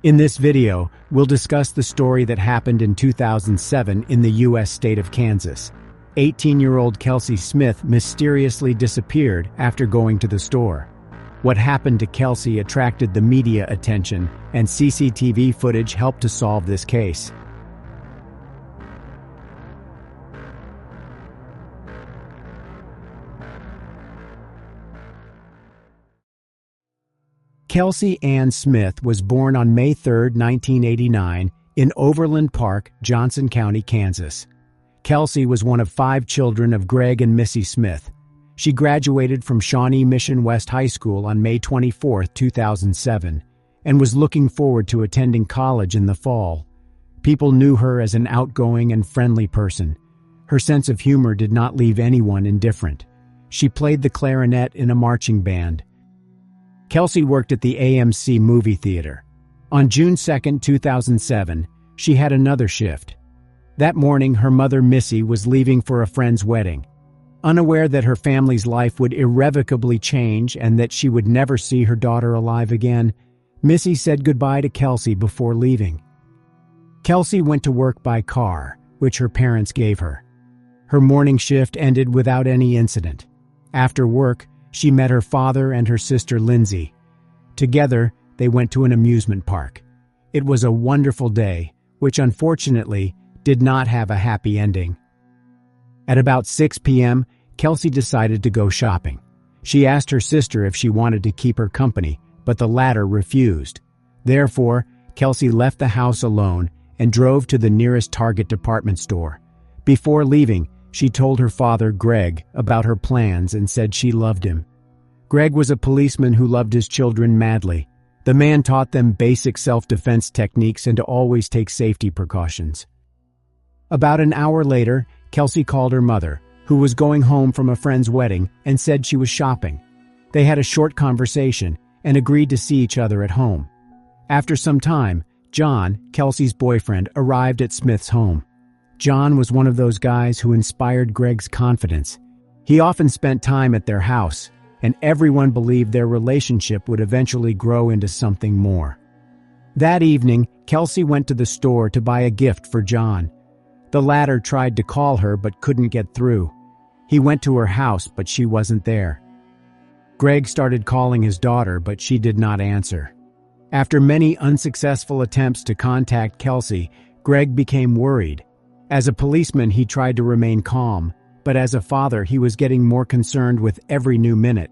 In this video, we'll discuss the story that happened in 2007 in the U.S. state of Kansas. 18-year-old Kelsey Smith mysteriously disappeared after going to the store. What happened to Kelsey attracted the media attention, and CCTV footage helped to solve this case. Kelsey Ann Smith was born on May 3, 1989, in Overland Park, Johnson County, Kansas. Kelsey was one of 5 children of Greg and Missy Smith. She graduated from Shawnee Mission West High School on May 24, 2007, and was looking forward to attending college in the fall. People knew her as an outgoing and friendly person. Her sense of humor did not leave anyone indifferent. She played the clarinet in a marching band. Kelsey worked at the AMC movie theater. On June 2, 2007, she had another shift. That morning, her mother, Missy, was leaving for a friend's wedding. Unaware that her family's life would irrevocably change and that she would never see her daughter alive again, Missy said goodbye to Kelsey before leaving. Kelsey went to work by car, which her parents gave her. Her morning shift ended without any incident. After work, she met her father and her sister Lindsay. Together, they went to an amusement park. It was a wonderful day, which unfortunately did not have a happy ending. At about 6 p.m., Kelsey decided to go shopping. She asked her sister if she wanted to keep her company, but the latter refused. Therefore, Kelsey left the house alone and drove to the nearest Target department store. Before leaving, she told her father, Greg, about her plans and said she loved him. Greg was a policeman who loved his children madly. The man taught them basic self-defense techniques and to always take safety precautions. About an hour later, Kelsey called her mother, who was going home from a friend's wedding, and said she was shopping. They had a short conversation and agreed to see each other at home. After some time, John, Kelsey's boyfriend, arrived at Smith's home. John was one of those guys who inspired Greg's confidence. He often spent time at their house, and everyone believed their relationship would eventually grow into something more. That evening, Kelsey went to the store to buy a gift for John. The latter tried to call her but couldn't get through. He went to her house, but she wasn't there. Greg started calling his daughter, but she did not answer. After many unsuccessful attempts to contact Kelsey, Greg became worried. As a policeman, he tried to remain calm, but as a father, he was getting more concerned with every new minute.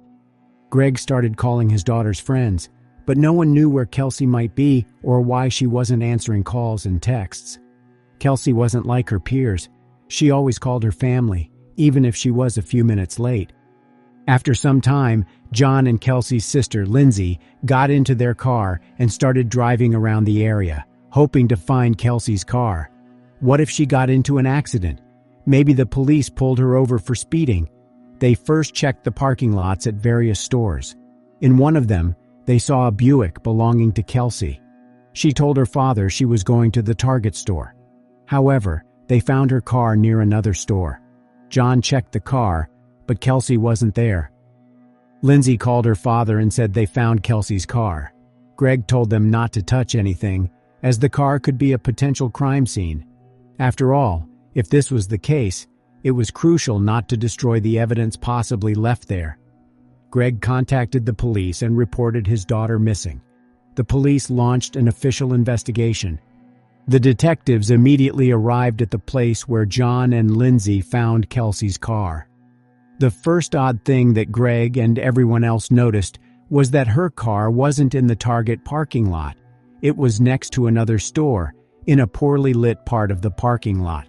Greg started calling his daughter's friends, but no one knew where Kelsey might be or why she wasn't answering calls and texts. Kelsey wasn't like her peers. She always called her family, even if she was a few minutes late. After some time, John and Kelsey's sister, Lindsay, got into their car and started driving around the area, hoping to find Kelsey's car. What if she got into an accident? Maybe the police pulled her over for speeding. They first checked the parking lots at various stores. In one of them, they saw a Buick belonging to Kelsey. She told her father she was going to the Target store. However, they found her car near another store. John checked the car, but Kelsey wasn't there. Lindsay called her father and said they found Kelsey's car. Greg told them not to touch anything, as the car could be a potential crime scene. After all, if this was the case, it was crucial not to destroy the evidence possibly left there. Greg contacted the police and reported his daughter missing. The police launched an official investigation. The detectives immediately arrived at the place where John and Lindsay found Kelsey's car. The first odd thing that Greg and everyone else noticed was that her car wasn't in the Target parking lot. It was next to another store, in a poorly lit part of the parking lot.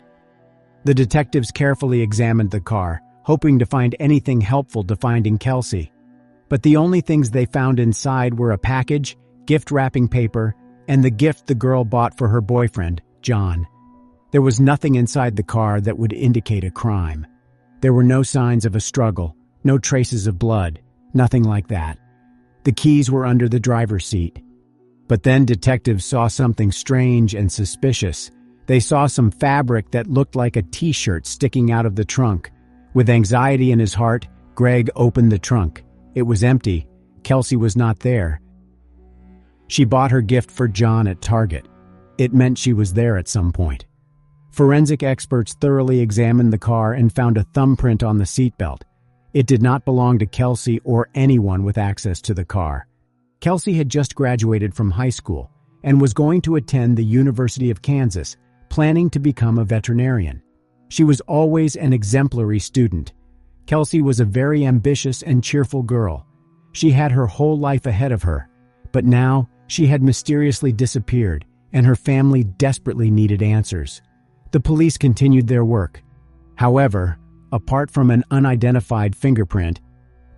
The detectives carefully examined the car, hoping to find anything helpful to finding Kelsey. But the only things they found inside were a package, gift wrapping paper, and the gift the girl bought for her boyfriend, John. There was nothing inside the car that would indicate a crime. There were no signs of a struggle, no traces of blood, nothing like that. The keys were under the driver's seat. But then detectives saw something strange and suspicious. They saw some fabric that looked like a t-shirt sticking out of the trunk. With anxiety in his heart, Greg opened the trunk. It was empty. Kelsey was not there. She bought her gift for John at Target. It meant she was there at some point. Forensic experts thoroughly examined the car and found a thumbprint on the seatbelt. It did not belong to Kelsey or anyone with access to the car. Kelsey had just graduated from high school and was going to attend the University of Kansas, planning to become a veterinarian. She was always an exemplary student. Kelsey was a very ambitious and cheerful girl. She had her whole life ahead of her, but now she had mysteriously disappeared, and her family desperately needed answers. The police continued their work. However, apart from an unidentified fingerprint,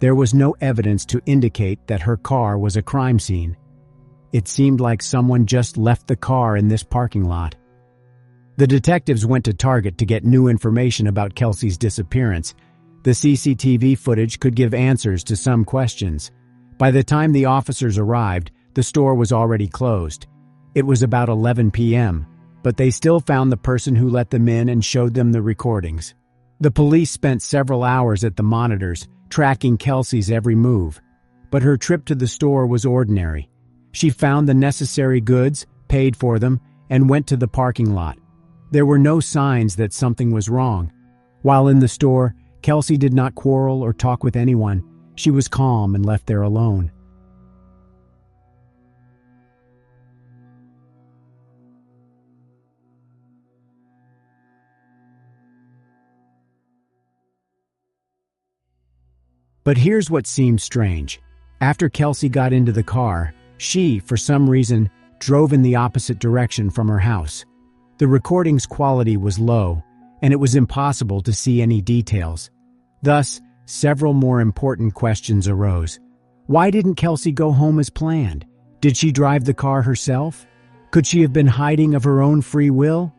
there was no evidence to indicate that her car was a crime scene. It seemed like someone just left the car in this parking lot. The detectives went to Target to get new information about Kelsey's disappearance. The CCTV footage could give answers to some questions. By the time the officers arrived, the store was already closed. It was about 11 p.m., but they still found the person who let them in and showed them the recordings. The police spent several hours at the monitors, tracking Kelsey's every move. But her trip to the store was ordinary. She found the necessary goods, paid for them, and went to the parking lot. There were no signs that something was wrong. While in the store, Kelsey did not quarrel or talk with anyone. She was calm and left there alone. But here's what seemed strange. After Kelsey got into the car, she, for some reason, drove in the opposite direction from her house. The recording's quality was low, and it was impossible to see any details. Thus, several more important questions arose. Why didn't Kelsey go home as planned? Did she drive the car herself? Could she have been hiding of her own free will?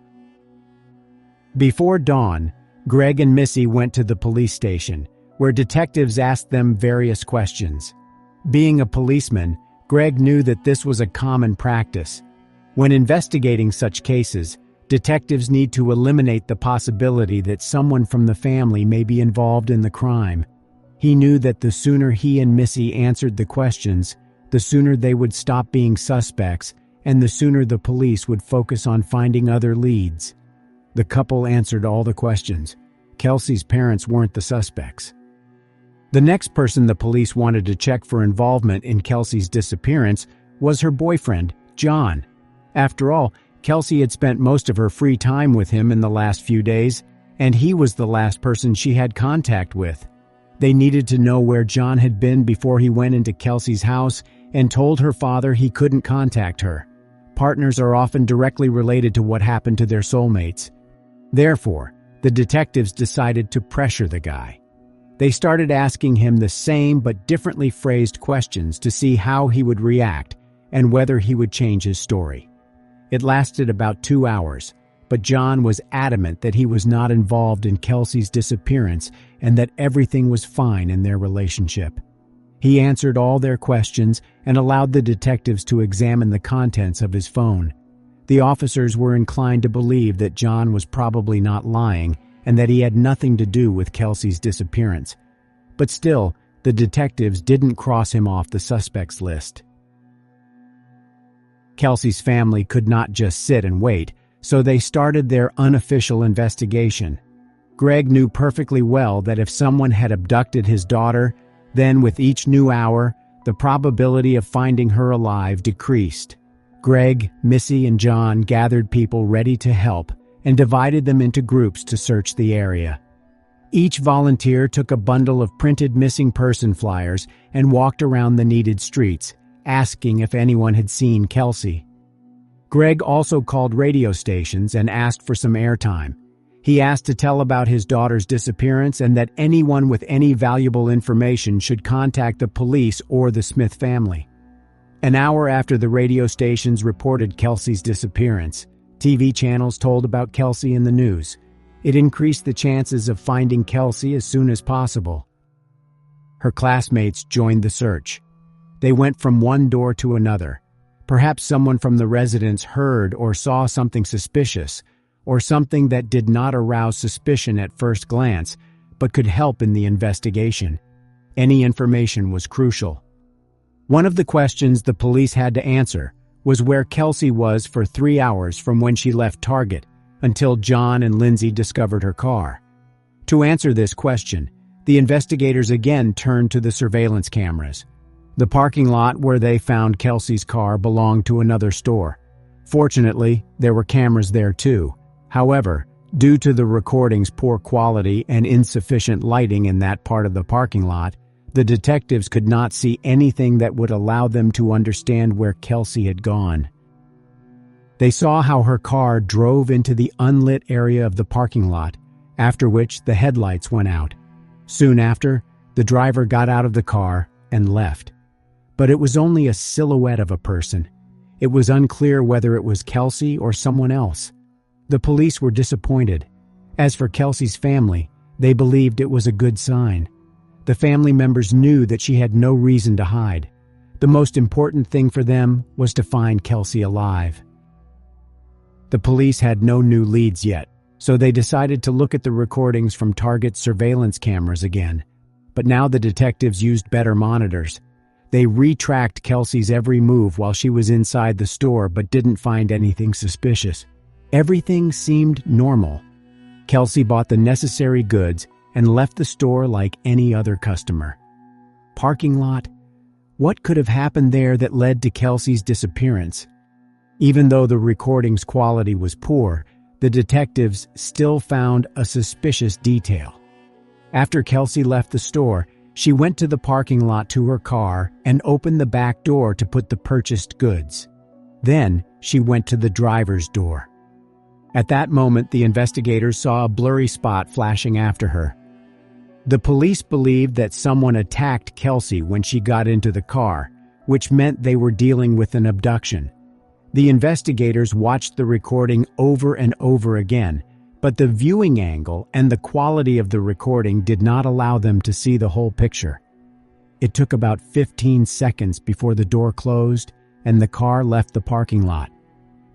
Before dawn, Greg and Missy went to the police station, where detectives asked them various questions. Being a policeman, Greg knew that this was a common practice. When investigating such cases, detectives need to eliminate the possibility that someone from the family may be involved in the crime. He knew that the sooner he and Missy answered the questions, the sooner they would stop being suspects, and the sooner the police would focus on finding other leads. The couple answered all the questions. Kelsey's parents weren't the suspects. The next person the police wanted to check for involvement in Kelsey's disappearance was her boyfriend, John. After all, Kelsey had spent most of her free time with him in the last few days, and he was the last person she had contact with. They needed to know where John had been before he went into Kelsey's house and told her father he couldn't contact her. Partners are often directly related to what happened to their soulmates. Therefore, the detectives decided to pressure the guy. They started asking him the same but differently phrased questions to see how he would react and whether he would change his story. It lasted about 2 hours, but John was adamant that he was not involved in Kelsey's disappearance and that everything was fine in their relationship. He answered all their questions and allowed the detectives to examine the contents of his phone. The officers were inclined to believe that John was probably not lying and that he had nothing to do with Kelsey's disappearance. But still, the detectives didn't cross him off the suspects list. Kelsey's family could not just sit and wait, so they started their unofficial investigation. Greg knew perfectly well that if someone had abducted his daughter, then with each new hour, the probability of finding her alive decreased. Greg, Missy, and John gathered people ready to help and divided them into groups to search the area. Each volunteer took a bundle of printed missing person flyers and walked around the needed streets, asking if anyone had seen Kelsey. Greg also called radio stations and asked for some airtime. He asked to tell about his daughter's disappearance and that anyone with any valuable information should contact the police or the Smith family. An hour after the radio stations reported Kelsey's disappearance, TV channels told about Kelsey in the news. It increased the chances of finding Kelsey as soon as possible. Her classmates joined the search. They went from one door to another. Perhaps someone from the residence heard or saw something suspicious, or something that did not arouse suspicion at first glance, but could help in the investigation. Any information was crucial. One of the questions the police had to answer was where Kelsey was for 3 hours from when she left Target until John and Lindsay discovered her car. To answer this question, the investigators again turned to the surveillance cameras. The parking lot where they found Kelsey's car belonged to another store. Fortunately, there were cameras there too. However, due to the recording's poor quality and insufficient lighting in that part of the parking lot, the detectives could not see anything that would allow them to understand where Kelsey had gone. They saw how her car drove into the unlit area of the parking lot, after which the headlights went out. Soon after, the driver got out of the car and left. But it was only a silhouette of a person. It was unclear whether it was Kelsey or someone else. The police were disappointed. As for Kelsey's family, they believed it was a good sign. The family members knew that she had no reason to hide. The most important thing for them was to find Kelsey alive. The police had no new leads yet, so they decided to look at the recordings from Target's surveillance cameras again. But now the detectives used better monitors. They retracked Kelsey's every move while she was inside the store but didn't find anything suspicious. Everything seemed normal. Kelsey bought the necessary goods and left the store like any other customer. Parking lot? What could have happened there that led to Kelsey's disappearance? Even though the recording's quality was poor, the detectives still found a suspicious detail. After Kelsey left the store, she went to the parking lot to her car and opened the back door to put the purchased goods. Then she went to the driver's door. At that moment, the investigators saw a blurry spot flashing after her. The police believed that someone attacked Kelsey when she got into the car, which meant they were dealing with an abduction. The investigators watched the recording over and over again, but the viewing angle and the quality of the recording did not allow them to see the whole picture. It took about 15 seconds before the door closed and the car left the parking lot.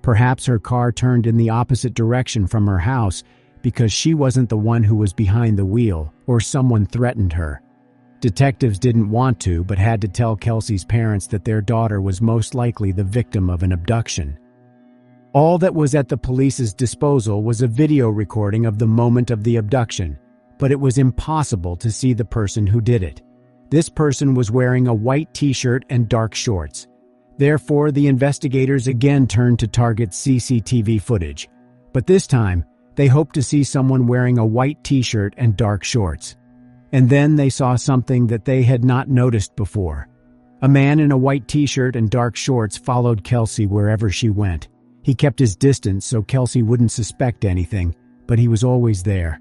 Perhaps her car turned in the opposite direction from her house because she wasn't the one who was behind the wheel, or someone threatened her. Detectives didn't want to, but had to tell Kelsey's parents that their daughter was most likely the victim of an abduction. All that was at the police's disposal was a video recording of the moment of the abduction, but it was impossible to see the person who did it. This person was wearing a white t-shirt and dark shorts. Therefore, the investigators again turned to Target's CCTV footage, but this time, they hoped to see someone wearing a white t-shirt and dark shorts. And then they saw something that they had not noticed before. A man in a white t-shirt and dark shorts followed Kelsey wherever she went. He kept his distance so Kelsey wouldn't suspect anything, but he was always there.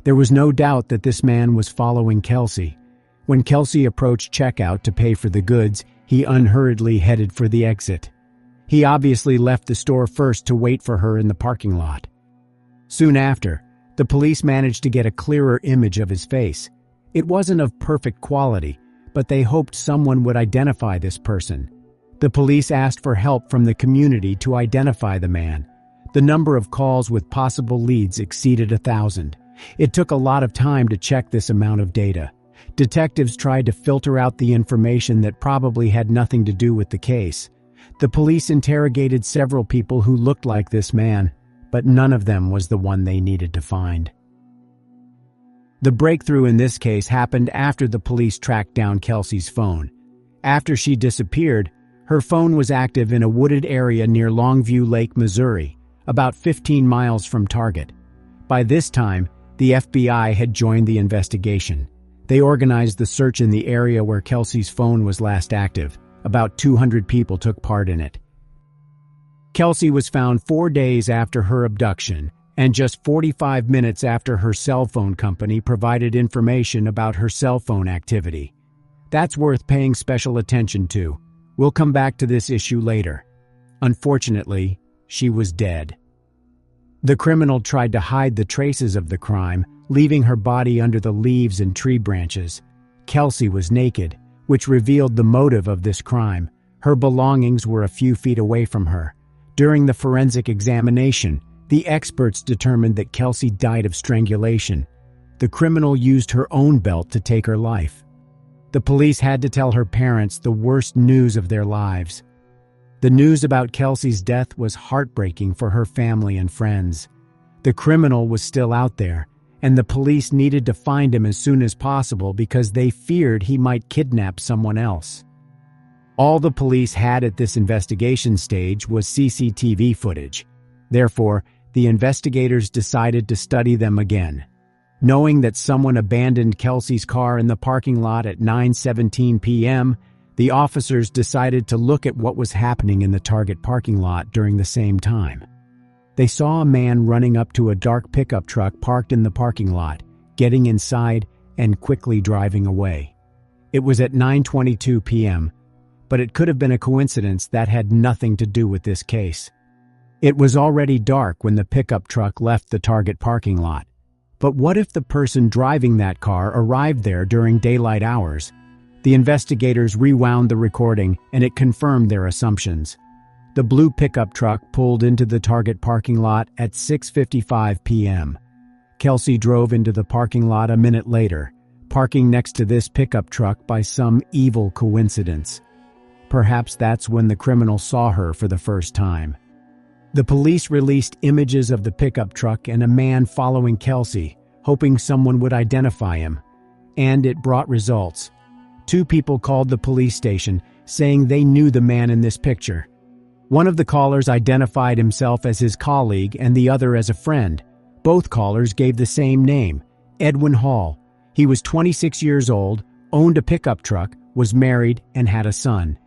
There was no doubt that this man was following Kelsey. When Kelsey approached checkout to pay for the goods, he unhurriedly headed for the exit. He obviously left the store first to wait for her in the parking lot. Soon after, the police managed to get a clearer image of his face. It wasn't of perfect quality, but they hoped someone would identify this person. The police asked for help from the community to identify the man. The number of calls with possible leads exceeded 1,000. It took a lot of time to check this amount of data. Detectives tried to filter out the information that probably had nothing to do with the case. The police interrogated several people who looked like this man, but none of them was the one they needed to find. The breakthrough in this case happened after the police tracked down Kelsey's phone. After she disappeared, her phone was active in a wooded area near Longview Lake, Missouri, about 15 miles from Target. By this time, the FBI had joined the investigation. They organized the search in the area where Kelsey's phone was last active. About 200 people took part in it. Kelsey was found 4 days after her abduction, and just 45 minutes after her cell phone company provided information about her cell phone activity. That's worth paying special attention to. We'll come back to this issue later. Unfortunately, she was dead. The criminal tried to hide the traces of the crime, leaving her body under the leaves and tree branches. Kelsey was naked, which revealed the motive of this crime. Her belongings were a few feet away from her. During the forensic examination, the experts determined that Kelsey died of strangulation. The criminal used her own belt to take her life. The police had to tell her parents the worst news of their lives. The news about Kelsey's death was heartbreaking for her family and friends. The criminal was still out there, and the police needed to find him as soon as possible because they feared he might kidnap someone else. All the police had at this investigation stage was CCTV footage. Therefore, the investigators decided to study them again. Knowing that someone abandoned Kelsey's car in the parking lot at 9:17 p.m., the officers decided to look at what was happening in the Target parking lot during the same time. They saw a man running up to a dark pickup truck parked in the parking lot, getting inside and quickly driving away. It was at 9:22 p.m., but it could have been a coincidence that had nothing to do with this case. It was already dark when the pickup truck left the Target parking lot. But what if the person driving that car arrived there during daylight hours? The investigators rewound the recording, and it confirmed their assumptions. The blue pickup truck pulled into the Target parking lot at 6:55 p.m. Kelsey drove into the parking lot a minute later, parking next to this pickup truck by some evil coincidence. Perhaps that's when the criminal saw her for the first time. The police released images of the pickup truck and a man following Kelsey, hoping someone would identify him. And it brought results. 2 people called the police station, saying they knew the man in this picture. One of the callers identified himself as his colleague and the other as a friend. Both callers gave the same name, Edwin Hall. He was 26 years old, owned a pickup truck, was married, and had a son.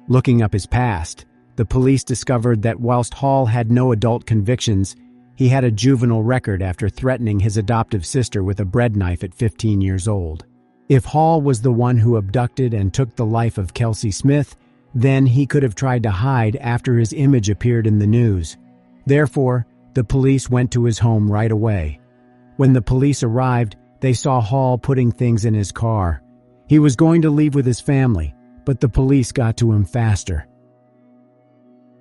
Looking up his past, the police discovered that whilst Hall had no adult convictions, he had a juvenile record after threatening his adoptive sister with a bread knife at 15 years old. If Hall was the one who abducted and took the life of Kelsey Smith, then he could have tried to hide after his image appeared in the news. Therefore, the police went to his home right away. When the police arrived, they saw Hall putting things in his car. He was going to leave with his family, but the police got to him faster.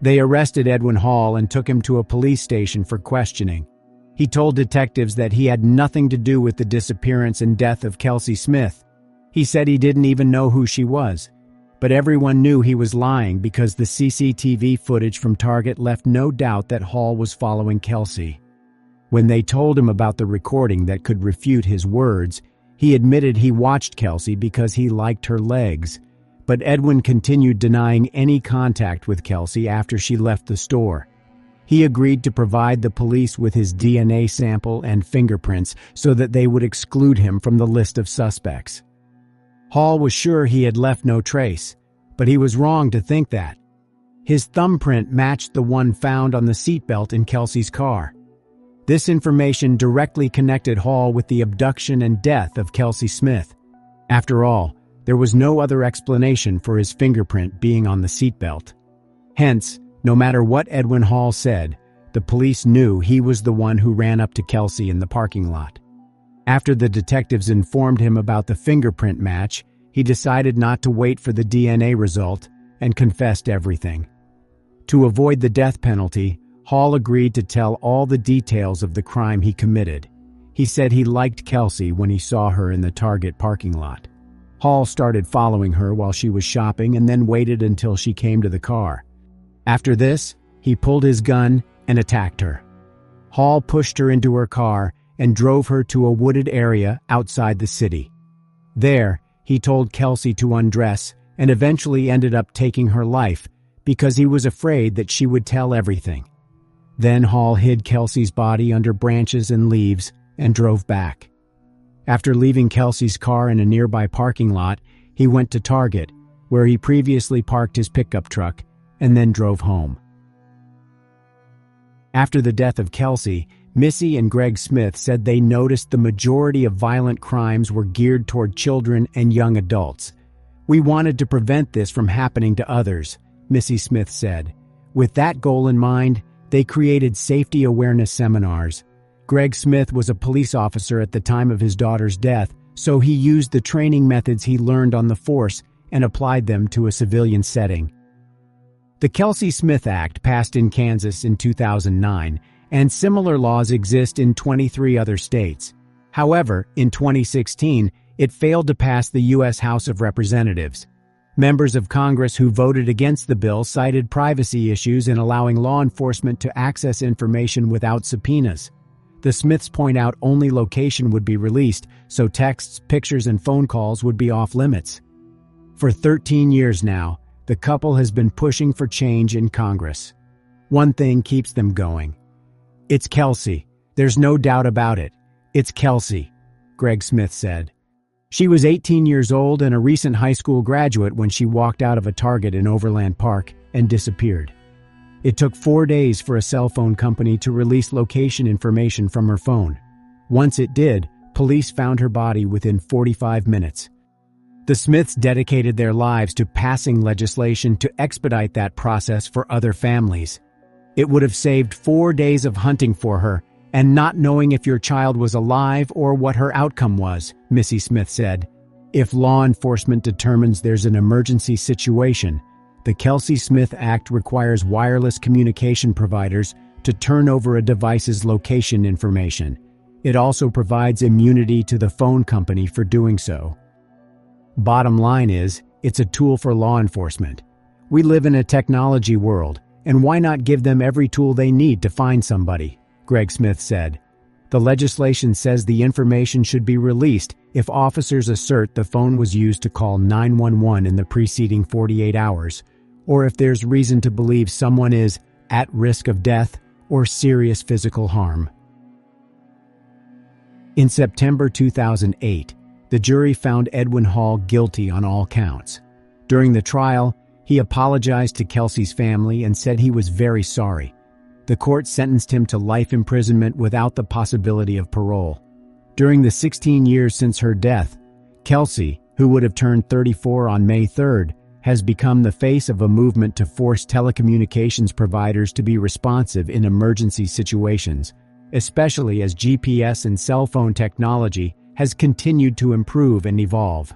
They arrested Edwin Hall and took him to a police station for questioning. He told detectives that he had nothing to do with the disappearance and death of Kelsey Smith. He said he didn't even know who she was. But everyone knew he was lying because the CCTV footage from Target left no doubt that Hall was following Kelsey. When they told him about the recording that could refute his words, he admitted he watched Kelsey because he liked her legs. But Edwin continued denying any contact with Kelsey after she left the store. He agreed to provide the police with his DNA sample and fingerprints so that they would exclude him from the list of suspects. Hall was sure he had left no trace, but he was wrong to think that. His thumbprint matched the one found on the seatbelt in Kelsey's car. This information directly connected Hall with the abduction and death of Kelsey Smith. After all, there was no other explanation for his fingerprint being on the seatbelt. Hence, no matter what Edwin Hall said, the police knew he was the one who ran up to Kelsey in the parking lot. After the detectives informed him about the fingerprint match, he decided not to wait for the DNA result and confessed everything. To avoid the death penalty, Hall agreed to tell all the details of the crime he committed. He said he liked Kelsey when he saw her in the Target parking lot. Hall started following her while she was shopping and then waited until she came to the car. After this, he pulled his gun and attacked her. Hall pushed her into her car and drove her to a wooded area outside the city. There, he told Kelsey to undress and eventually ended up taking her life because he was afraid that she would tell everything. Then Hall hid Kelsey's body under branches and leaves and drove back. After leaving Kelsey's car in a nearby parking lot, he went to Target, where he previously parked his pickup truck, and then drove home. After the death of Kelsey, Missy and Greg Smith said they noticed the majority of violent crimes were geared toward children and young adults. "We wanted to prevent this from happening to others," Missy Smith said. With that goal in mind, they created safety awareness seminars. Greg Smith was a police officer at the time of his daughter's death, so he used the training methods he learned on the force and applied them to a civilian setting. The Kelsey Smith Act passed in Kansas in 2009, and similar laws exist in 23 other states. However, in 2016, it failed to pass the U.S. House of Representatives. Members of Congress who voted against the bill cited privacy issues in allowing law enforcement to access information without subpoenas. The Smiths point out only location would be released, so texts, pictures, and phone calls would be off limits. For 13 years now, the couple has been pushing for change in Congress. One thing keeps them going. "It's Kelsey. There's no doubt about it. It's Kelsey," Greg Smith said. She was 18 years old and a recent high school graduate when she walked out of a Target in Overland Park and disappeared. It took 4 days for a cell phone company to release location information from her phone. Once it did, police found her body within 45 minutes. The Smiths dedicated their lives to passing legislation to expedite that process for other families. "It would have saved 4 days of hunting for her and not knowing if your child was alive or what her outcome was," Missy Smith said. "If law enforcement determines there's an emergency situation, the Kelsey Smith Act requires wireless communication providers to turn over a device's location information. It also provides immunity to the phone company for doing so." Bottom line is, it's a tool for law enforcement. We live in a technology world, and why not give them every tool they need to find somebody, Greg Smith said. The legislation says the information should be released if officers assert the phone was used to call 911 in the preceding 48 hours, or if there's reason to believe someone is at risk of death or serious physical harm. In September 2008, the jury found Edwin Hall guilty on all counts. During the trial, he apologized to Kelsey's family and said he was very sorry. The court sentenced him to life imprisonment without the possibility of parole. During the 16 years since her death, Kelsey, who would have turned 34 on May 3rd, has become the face of a movement to force telecommunications providers to be responsive in emergency situations, especially as GPS and cell phone technology has continued to improve and evolve.